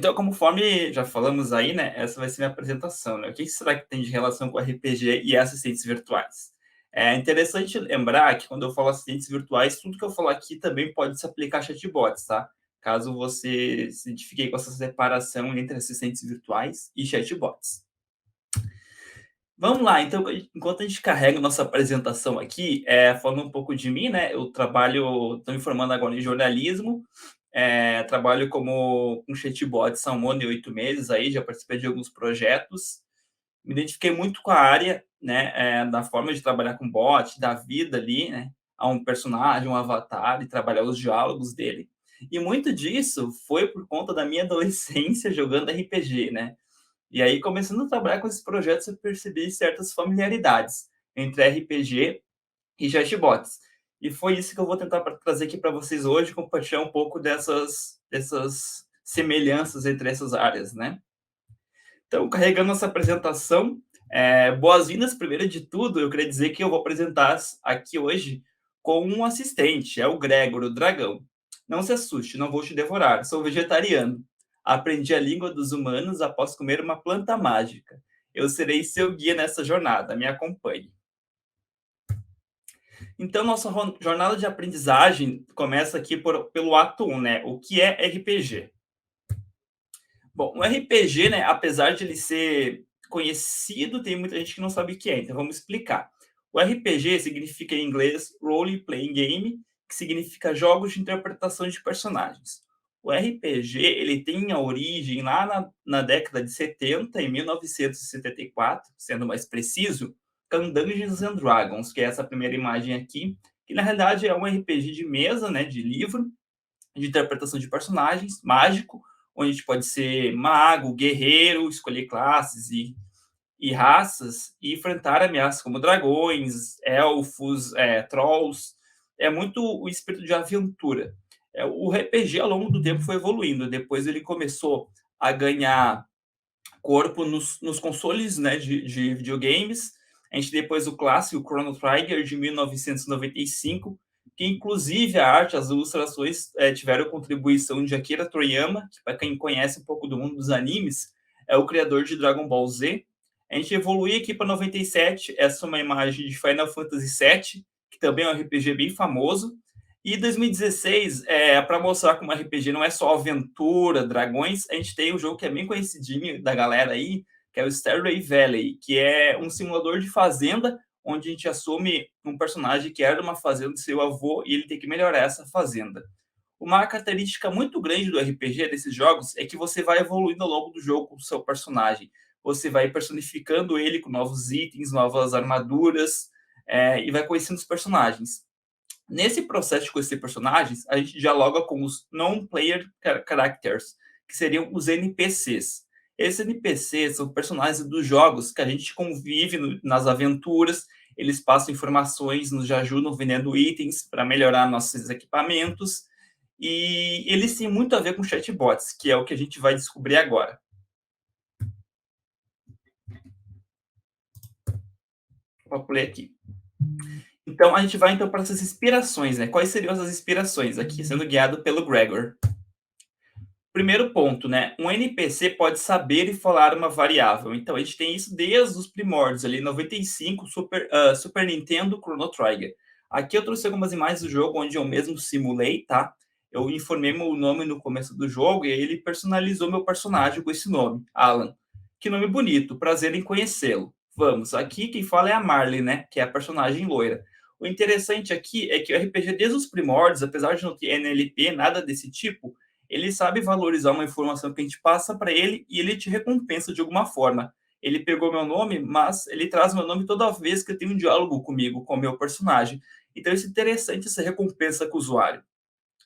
Então, conforme já falamos aí, né, essa vai ser minha apresentação, né? O que será que tem de relação com RPG e assistentes virtuais? É interessante lembrar que quando eu falo assistentes virtuais, tudo que eu falar aqui também pode se aplicar a chatbots, tá? Caso você se identifique com essa separação entre assistentes virtuais e chatbots. Vamos lá, então, enquanto a gente carrega nossa apresentação aqui, falando um pouco de mim, né? Eu trabalho, estou me formando agora em jornalismo, trabalho como um chatbot há um ano e 8 meses aí, já participei de alguns projetos, me identifiquei muito com a área, né? Da forma de trabalhar com bot, da vida ali, né? A um personagem, um avatar e trabalhar os diálogos dele. E muito disso foi por conta da minha adolescência jogando RPG, né? E aí, começando a trabalhar com esses projetos, eu percebi certas familiaridades entre RPG e chatbots. E foi isso que eu vou tentar trazer aqui para vocês hoje, compartilhar um pouco dessas semelhanças entre essas áreas, né? Então, carregando essa apresentação, boas-vindas, primeiro de tudo, eu queria dizer que eu vou apresentar aqui hoje com um assistente, é o Gregor, o dragão. Não se assuste, não vou te devorar, sou vegetariano. Aprendi a língua dos humanos após comer uma planta mágica. Eu serei seu guia nessa jornada, me acompanhe. Então, nossa jornada de aprendizagem começa aqui pelo ato 1, né? O que é RPG? Bom, o RPG, né, apesar de ele ser conhecido, tem muita gente que não sabe o que é, então vamos explicar. O RPG significa em inglês Role Playing Game, que significa jogos de interpretação de personagens. O RPG, ele tem a origem lá na década de 70, em 1974, sendo mais preciso, com Dungeons and Dragons, que é essa primeira imagem aqui, que na realidade é um RPG de mesa, né, de livro, de interpretação de personagens, mágico, onde a gente pode ser mago, guerreiro, escolher classes e raças e enfrentar ameaças como dragões, elfos, trolls. É muito o espírito de aventura. O RPG, ao longo do tempo, foi evoluindo. Depois ele começou a ganhar corpo nos consoles, né, de videogames. A gente depois o clássico Chrono Trigger de 1995, que inclusive a arte, as ilustrações tiveram contribuição de Akira Toriyama, que para quem conhece um pouco do mundo dos animes, é o criador de Dragon Ball Z. A gente evolui aqui para 97, essa é uma imagem de Final Fantasy VII, que também é um RPG bem famoso. E 2016, para mostrar como RPG não é só aventura, dragões, a gente tem um jogo que é bem conhecidinho da galera aí, que é o Stardew Valley, que é um simulador de fazenda, onde a gente assume um personagem que era uma fazenda de seu avô e ele tem que melhorar essa fazenda. Uma característica muito grande do RPG desses jogos é que você vai evoluindo ao longo do jogo com o seu personagem. Você vai personificando ele com novos itens, novas armaduras, e vai conhecendo os personagens. Nesse processo de conhecer personagens, a gente dialoga com os non-player characters, que seriam os NPCs. Esses NPCs são personagens dos jogos que a gente convive nas aventuras, eles passam informações, nos ajudam vendendo itens para melhorar nossos equipamentos, e eles têm muito a ver com chatbots, que é o que a gente vai descobrir agora. Vou ler aqui. Então, a gente vai então para essas inspirações, né? Quais seriam essas inspirações? Aqui sendo guiado pelo Gregor. Primeiro ponto, né? Um NPC pode saber e falar uma variável. Então, a gente tem isso desde os primórdios, ali, 95, Super Nintendo, Chrono Trigger. Aqui eu trouxe algumas imagens do jogo onde eu mesmo simulei, tá? Eu informei meu nome no começo do jogo e aí ele personalizou meu personagem com esse nome, Alan. Que nome bonito, prazer em conhecê-lo. Vamos, aqui quem fala é a Marley, né? Que é a personagem loira. O interessante aqui é que o RPG, desde os primórdios, apesar de não ter NLP, nada desse tipo, ele sabe valorizar uma informação que a gente passa para ele e ele te recompensa de alguma forma. Ele pegou meu nome, mas ele traz meu nome toda vez que eu tenho um diálogo comigo, com o meu personagem. Então, isso é interessante, essa recompensa com o usuário.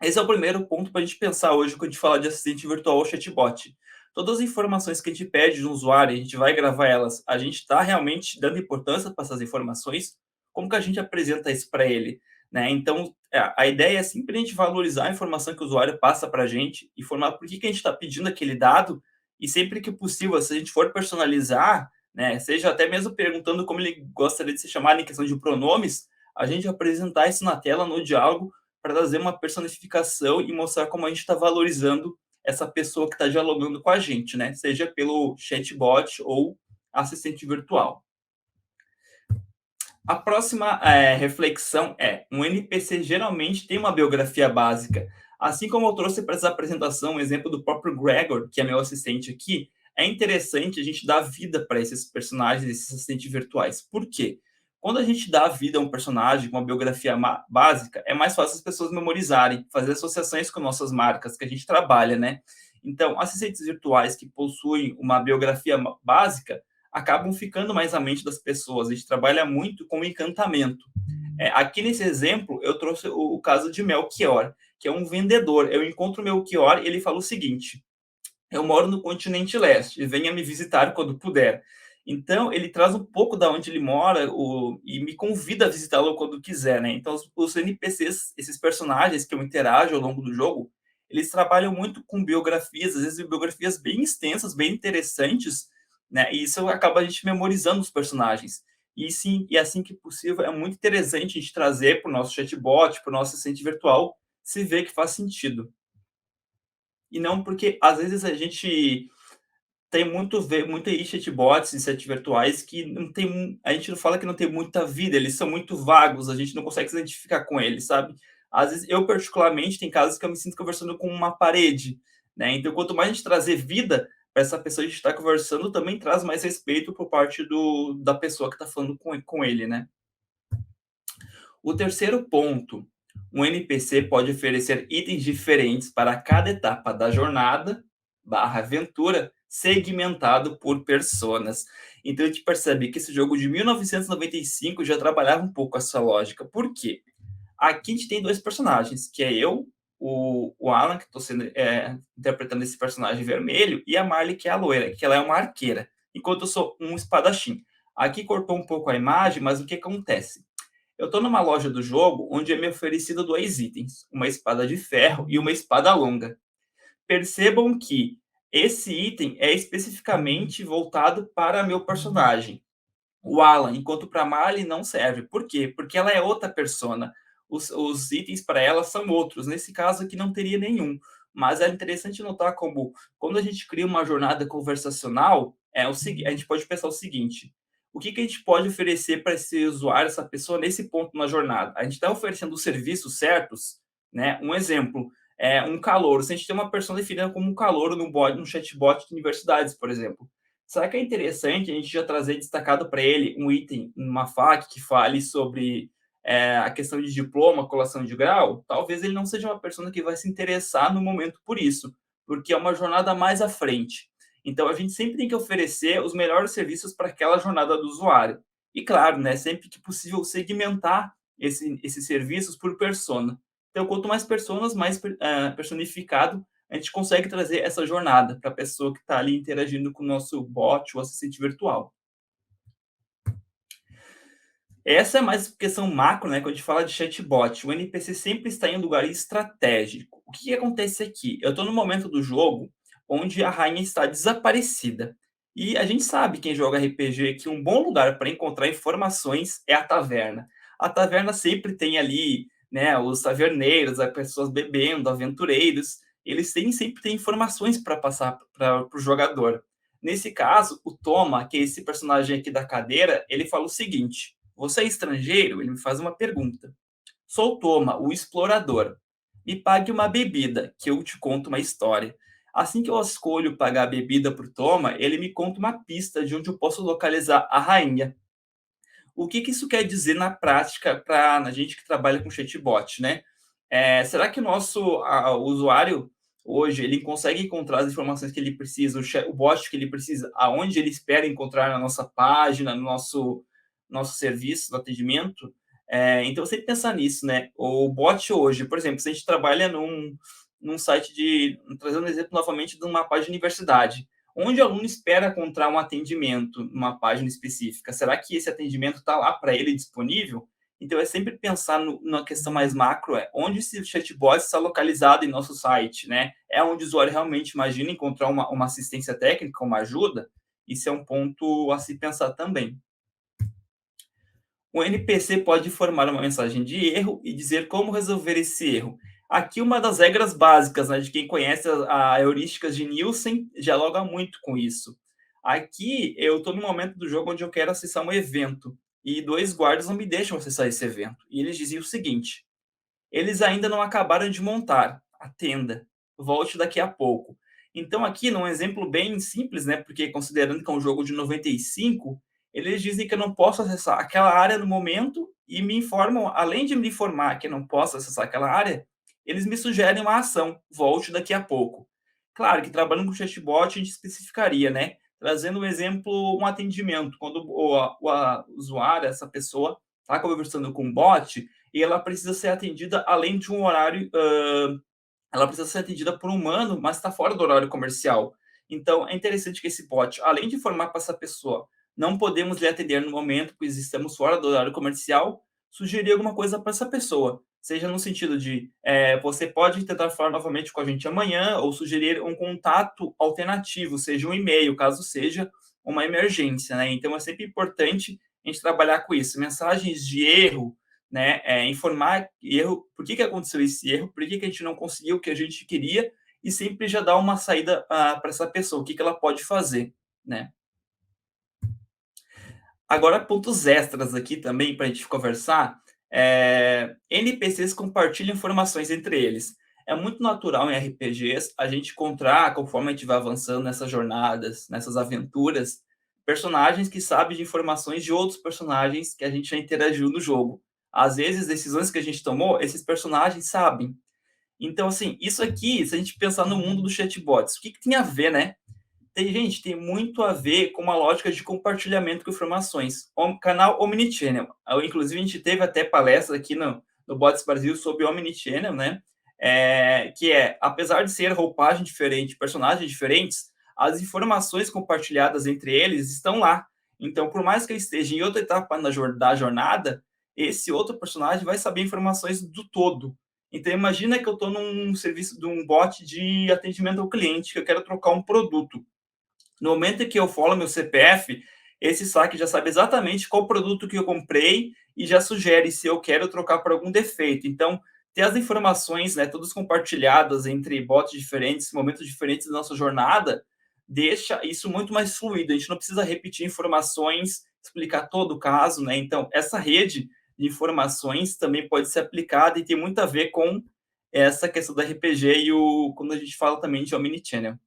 Esse é o primeiro ponto para a gente pensar hoje quando a gente fala de assistente virtual ou chatbot. Todas as informações que a gente pede de um usuário, a gente vai gravar elas, a gente está realmente dando importância para essas informações? Como que a gente apresenta isso para ele? Né? Então, a ideia é sempre a gente valorizar a informação que o usuário passa para a gente, informar por que a gente está pedindo aquele dado, e sempre que possível, se a gente for personalizar, né, seja até mesmo perguntando como ele gostaria de ser chamado em questão de pronomes, a gente apresentar isso na tela, no diálogo, para trazer uma personificação e mostrar como a gente está valorizando essa pessoa que está dialogando com a gente, né? Seja pelo chatbot ou assistente virtual. A próxima reflexão é: um NPC geralmente tem uma biografia básica. Assim como eu trouxe para essa apresentação um exemplo do próprio Gregor, que é meu assistente aqui, é interessante a gente dar vida para esses personagens, esses assistentes virtuais. Por quê? Quando a gente dá vida a um personagem com uma biografia básica, é mais fácil as pessoas memorizarem, fazer associações com nossas marcas que a gente trabalha, né? Então, assistentes virtuais que possuem uma biografia básica acabam ficando mais à mente das pessoas. A gente trabalha muito com encantamento. Aqui nesse exemplo, eu trouxe o caso de Melchior, que é um vendedor. Eu encontro o Melchior e ele fala o seguinte: eu moro no continente leste, venha me visitar quando puder. Então, ele traz um pouco da onde ele mora e me convida a visitá-lo quando quiser, né? Então, os NPCs, esses personagens que eu interajo ao longo do jogo, eles trabalham muito com biografias, às vezes biografias bem extensas, bem interessantes, né? E isso acaba a gente memorizando os personagens. E sim, e assim que possível, é muito interessante a gente trazer para o nosso chatbot, para o nosso assistente virtual, se vê que faz sentido. E não porque, às vezes, a gente tem muito aí chatbots e sete virtuais que não tem a gente não fala que não tem muita vida, eles são muito vagos, a gente não consegue se identificar com eles, sabe. Às vezes eu particularmente tem casos que eu me sinto conversando com uma parede, né, então quanto mais a gente trazer vida para essa pessoa que a gente está conversando, também traz mais respeito por parte da pessoa que está falando com ele, né. O terceiro ponto, um NPC pode oferecer itens diferentes para cada etapa da jornada barra aventura, segmentado por personas. Então a gente percebe que esse jogo de 1995 já trabalhava um pouco essa lógica. Por quê? Aqui a gente tem dois personagens, que é eu, o Alan, que estou interpretando esse personagem vermelho, e a Marley, que é a loira, que ela é uma arqueira, enquanto eu sou um espadachim. Aqui cortou um pouco a imagem, mas o que acontece? Eu estou numa loja do jogo onde é me oferecido dois itens, uma espada de ferro e uma espada longa. Percebam que esse item é especificamente voltado para meu personagem, o Alan, enquanto para Marley não serve. Por quê? Porque ela é outra persona. Os itens para ela são outros. Nesse caso aqui não teria nenhum. Mas é interessante notar como, quando a gente cria uma jornada conversacional, a gente pode pensar o seguinte: o que a gente pode oferecer para esse usuário, essa pessoa, nesse ponto na jornada? A gente está oferecendo os serviços certos, né? Um exemplo é um calouro. Se a gente tem uma pessoa definida como um calouro no chatbot de universidades, por exemplo, será que é interessante a gente já trazer destacado para ele um item, uma FAQ que fale sobre a questão de diploma, colação de grau? Talvez ele não seja uma pessoa que vai se interessar no momento por isso, porque é uma jornada mais à frente. Então, a gente sempre tem que oferecer os melhores serviços para aquela jornada do usuário. E, claro, né, sempre que possível, segmentar esses serviços por persona. Então, quanto mais personas, mais personificado a gente consegue trazer essa jornada para a pessoa que está ali interagindo com o nosso bot, o assistente virtual. Essa é mais questão macro, né, quando a gente fala de chatbot. O NPC sempre está em um lugar estratégico. O que acontece aqui? Eu estou no momento do jogo onde a rainha está desaparecida. E a gente sabe, quem joga RPG, que um bom lugar para encontrar informações é a taverna. A taverna sempre tem ali, né, os taverneiros, as pessoas bebendo, aventureiros. Sempre têm informações para passar para o jogador. Nesse caso, o Toma, que é esse personagem aqui da cadeira, ele fala o seguinte: você é estrangeiro? Ele me faz uma pergunta. Sou Toma, o explorador. Me pague uma bebida, que eu te conto uma história. Assim que eu escolho pagar a bebida para o Toma, ele me conta uma pista de onde eu posso localizar a rainha. O que isso quer dizer na prática para a gente que trabalha com chatbot, né? Será que o nosso usuário hoje ele consegue encontrar as informações que ele precisa, o bot que ele precisa, aonde ele espera encontrar na nossa página, no nosso serviço, no atendimento? Então, sempre pensar nisso, né? O bot hoje, por exemplo, se a gente trabalha num site trazendo um exemplo novamente de uma página de universidade, onde o aluno espera encontrar um atendimento numa página específica, será que esse atendimento está lá para ele disponível? Então, é sempre pensar na questão mais macro, onde esse chatbot está localizado em nosso site, né? É onde o usuário realmente imagina encontrar uma assistência técnica, uma ajuda? Isso é um ponto a se pensar também. O NPC pode formar uma mensagem de erro e dizer como resolver esse erro. Aqui uma das regras básicas, né, de quem conhece a heurísticas de Nielsen, dialoga muito com isso. Aqui eu estou no momento do jogo onde eu quero acessar um evento e 2 guardas não me deixam acessar esse evento. E eles diziam o seguinte: eles ainda não acabaram de montar a tenda. Volte daqui a pouco. Então, aqui, num exemplo bem simples, né? Porque considerando que é um jogo de 95, eles dizem que eu não posso acessar aquela área no momento e me informam, além de me informar que eu não posso acessar aquela área, eles me sugerem uma ação. Volte daqui a pouco. Claro que trabalhando com chatbot, a gente especificaria, né? Trazendo um exemplo, um atendimento. Quando o usuário, essa pessoa, está conversando com o bot, e ela precisa ser atendida além de um horário, ela precisa ser atendida por um humano, mas está fora do horário comercial. Então, é interessante que esse bot, além de informar para essa pessoa, não podemos lhe atender no momento, pois estamos fora do horário comercial, sugerir alguma coisa para essa pessoa. Seja no sentido de, você pode tentar falar novamente com a gente amanhã, ou sugerir um contato alternativo, seja um e-mail, caso seja uma emergência, né? Então, é sempre importante a gente trabalhar com isso. Mensagens de erro, né, informar erro, por que aconteceu esse erro, por que a gente não conseguiu o que a gente queria, e sempre já dar uma saída para essa pessoa, o que ela pode fazer, né. Agora pontos extras aqui também para a gente conversar, NPCs compartilham informações entre eles. É muito natural em RPGs a gente encontrar, conforme a gente vai avançando nessas jornadas, nessas aventuras, personagens que sabem de informações de outros personagens que a gente já interagiu no jogo. Às vezes, decisões que a gente tomou, esses personagens sabem. Então, assim, isso aqui, se a gente pensar no mundo dos chatbots, o que tem a ver, né? Tem muito a ver com uma lógica de compartilhamento de informações. O canal Omnichannel. Inclusive, a gente teve até palestra aqui no Bots Brasil sobre Omnichannel, né? Apesar de ser roupagem diferente, personagens diferentes, as informações compartilhadas entre eles estão lá. Então, por mais que eu esteja em outra etapa da jornada, esse outro personagem vai saber informações do todo. Então, imagina que eu estou num serviço de um bot de atendimento ao cliente, que eu quero trocar um produto. No momento que eu falo meu CPF, esse saque já sabe exatamente qual produto que eu comprei e já sugere se eu quero trocar por algum defeito. Então, ter as informações, né, todas compartilhadas entre bots diferentes, momentos diferentes da nossa jornada, deixa isso muito mais fluido. A gente não precisa repetir informações, explicar todo o caso, né? Então, essa rede de informações também pode ser aplicada e tem muito a ver com essa questão do RPG e quando a gente fala também de Omnichannel.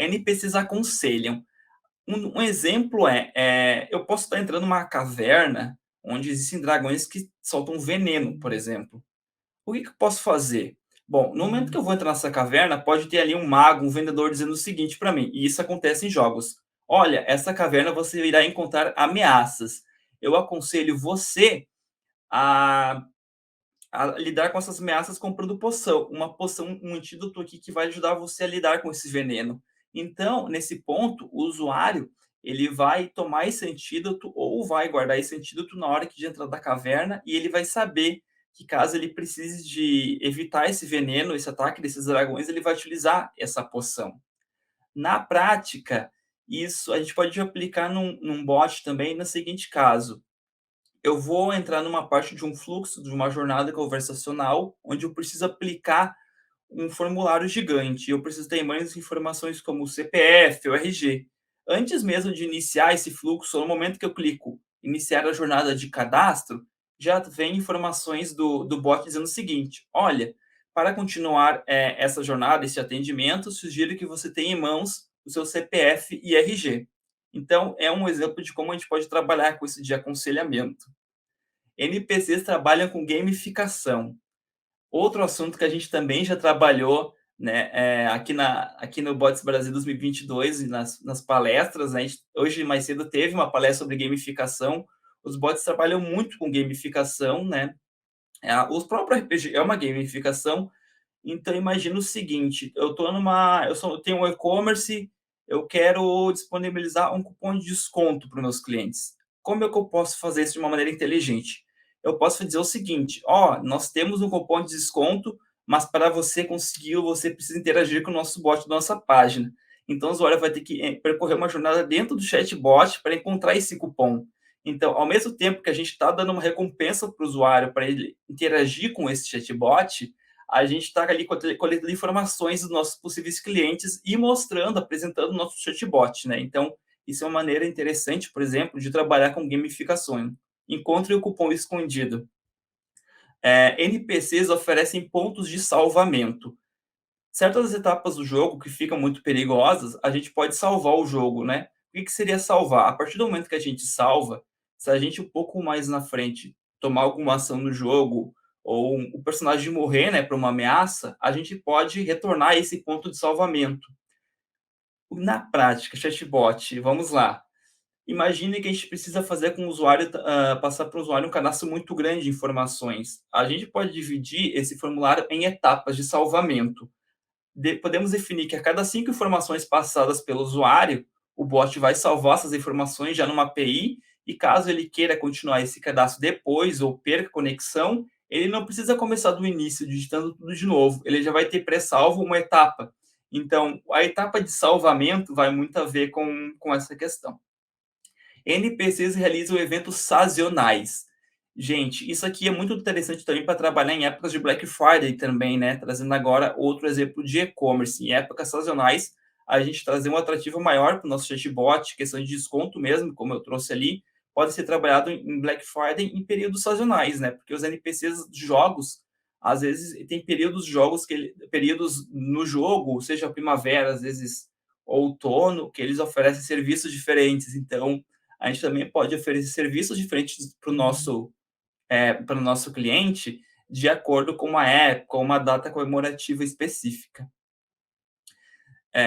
NPCs aconselham. Um exemplo eu posso estar entrando numa caverna onde existem dragões que soltam veneno, por exemplo. O que eu posso fazer? Bom, no momento que eu vou entrar nessa caverna, pode ter ali um mago, um vendedor dizendo o seguinte para mim, e isso acontece em jogos. Olha, essa caverna você irá encontrar ameaças. Eu aconselho você a lidar com essas ameaças comprando poção. Uma poção, um antídoto aqui que vai ajudar você a lidar com esse veneno. Então, nesse ponto, o usuário ele vai tomar esse antídoto ou vai guardar esse antídoto na hora que de entrar da caverna e ele vai saber que caso ele precise de evitar esse veneno, esse ataque desses dragões, ele vai utilizar essa poção. Na prática, isso a gente pode aplicar num bot também no seguinte caso: eu vou entrar numa parte de um fluxo, de uma jornada conversacional, onde eu preciso aplicar um formulário gigante. Eu preciso ter mais informações como o CPF, o RG. Antes mesmo de iniciar esse fluxo, no momento que eu clico iniciar a jornada de cadastro, já vem informações do bot dizendo o seguinte: olha, para continuar essa jornada, esse atendimento, sugiro que você tenha em mãos o seu CPF e RG. Então, é um exemplo de como a gente pode trabalhar com isso de aconselhamento. NPCs trabalham com gamificação. Outro assunto que a gente também já trabalhou, né, aqui no Bots Brasil 2022 e nas palestras, né, hoje mais cedo teve uma palestra sobre gamificação. Os bots trabalham muito com gamificação, né? Os próprios RPG é uma gamificação. Então imagina o seguinte: eu tenho um e-commerce, eu quero disponibilizar um cupom de desconto para os meus clientes. Como é que eu posso fazer isso de uma maneira inteligente? Eu posso dizer o seguinte: ó, nós temos um cupom de desconto, mas para você conseguir, você precisa interagir com o nosso bot da nossa página. Então o usuário vai ter que percorrer uma jornada dentro do chatbot para encontrar esse cupom. Então, ao mesmo tempo que a gente está dando uma recompensa para o usuário para ele interagir com esse chatbot, a gente está ali coletando informações dos nossos possíveis clientes e mostrando, apresentando o nosso chatbot, né? Então, isso é uma maneira interessante, por exemplo, de trabalhar com gamificação. Encontre o cupom escondido. NPCs oferecem pontos de salvamento. Certas etapas do jogo que ficam muito perigosas, a gente pode salvar o jogo, né? O que seria salvar? A partir do momento que a gente salva, se a gente um pouco mais na frente tomar alguma ação no jogo ou o personagem morrer, né, para uma ameaça, a gente pode retornar a esse ponto de salvamento. Na prática, chatbot, vamos lá. Imagine que a gente precisa fazer com o usuário, passar para o usuário um cadastro muito grande de informações. A gente pode dividir esse formulário em etapas de salvamento. Podemos definir que a cada 5 informações passadas pelo usuário, o bot vai salvar essas informações já numa API, e caso ele queira continuar esse cadastro depois ou perca conexão, ele não precisa começar do início digitando tudo de novo, ele já vai ter pré-salvo uma etapa. Então, a etapa de salvamento vai muito a ver com essa questão. NPCs realizam eventos sazonais. Gente, isso aqui é muito interessante também para trabalhar em épocas de Black Friday também, né? Trazendo agora outro exemplo de e-commerce. Em épocas sazonais, a gente trazer um atrativo maior para o nosso chatbot, questão de desconto mesmo, como eu trouxe ali, pode ser trabalhado em Black Friday em períodos sazonais, né? Porque os NPCs de jogos, às vezes, tem períodos no jogo, seja primavera, às vezes outono, que eles oferecem serviços diferentes. Então, a gente também pode oferecer serviços diferentes para o nosso cliente, de acordo com uma época, com uma data comemorativa específica.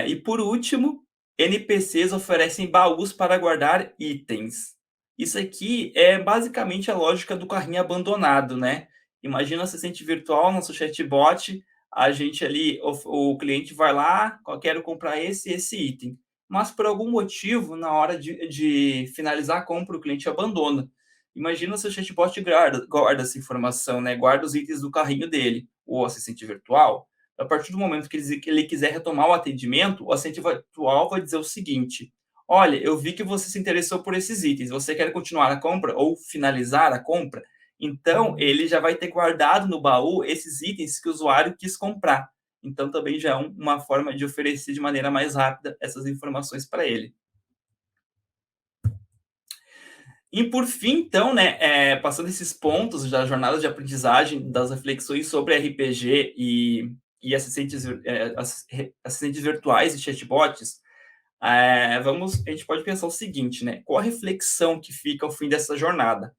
E por último, NPCs oferecem baús para guardar itens. Isso aqui é basicamente a lógica do carrinho abandonado, né? Imagina um assistente virtual, nosso chatbot, a gente ali, o cliente vai lá, quero comprar esse item. Mas por algum motivo, na hora de finalizar a compra, o cliente abandona. Imagina se o chatbot guarda essa informação, né? Guarda os itens do carrinho dele, o assistente virtual. A partir do momento que ele quiser retomar o atendimento, o assistente virtual vai dizer o seguinte: olha, eu vi que você se interessou por esses itens, você quer continuar a compra ou finalizar a compra? Então, ele já vai ter guardado no baú esses itens que o usuário quis comprar. Então, também já é uma forma de oferecer de maneira mais rápida essas informações para ele. E por fim, então, né, passando esses pontos da jornada de aprendizagem, das reflexões sobre RPG e assistentes virtuais e chatbots, a gente pode pensar o seguinte, né? Qual a reflexão que fica ao fim dessa jornada?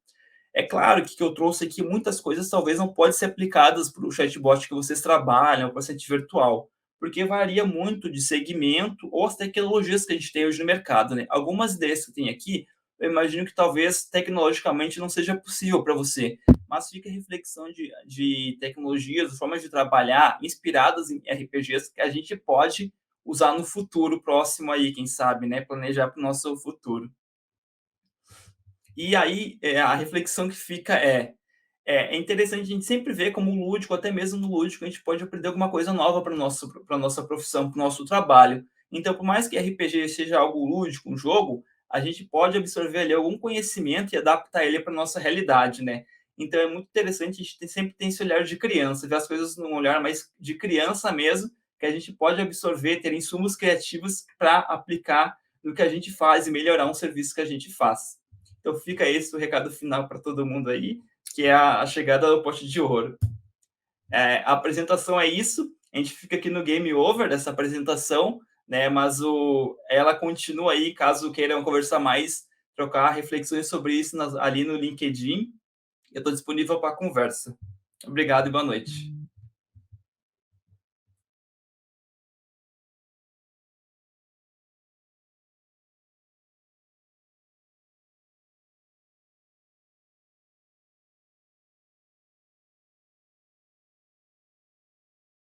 É claro que eu trouxe aqui muitas coisas talvez não podem ser aplicadas para o chatbot que vocês trabalham, para o assistente virtual, porque varia muito de segmento ou as tecnologias que a gente tem hoje no mercado, né? Algumas ideias que eu tenho aqui, eu imagino que talvez tecnologicamente não seja possível para você, mas fica a reflexão de tecnologias, formas de trabalhar inspiradas em RPGs que a gente pode usar no futuro próximo aí, quem sabe, né? Planejar para o nosso futuro. E aí, a reflexão que fica é interessante a gente sempre ver como o lúdico, até mesmo no lúdico, a gente pode aprender alguma coisa nova para a nossa profissão, para o nosso trabalho. Então, por mais que RPG seja algo lúdico, um jogo, a gente pode absorver ali algum conhecimento e adaptar ele para a nossa realidade, né? Então, é muito interessante a gente sempre ter esse olhar de criança, ver as coisas num olhar mais de criança mesmo, que a gente pode absorver, ter insumos criativos para aplicar no que a gente faz e melhorar um serviço que a gente faz. Então, fica esse o recado final para todo mundo aí, que é a chegada do pote de ouro. A apresentação é isso, a gente fica aqui no game over dessa apresentação, né? Mas ela continua aí, caso queiram conversar mais, trocar reflexões sobre isso ali no LinkedIn. Eu estou disponível para conversa. Obrigado e boa noite.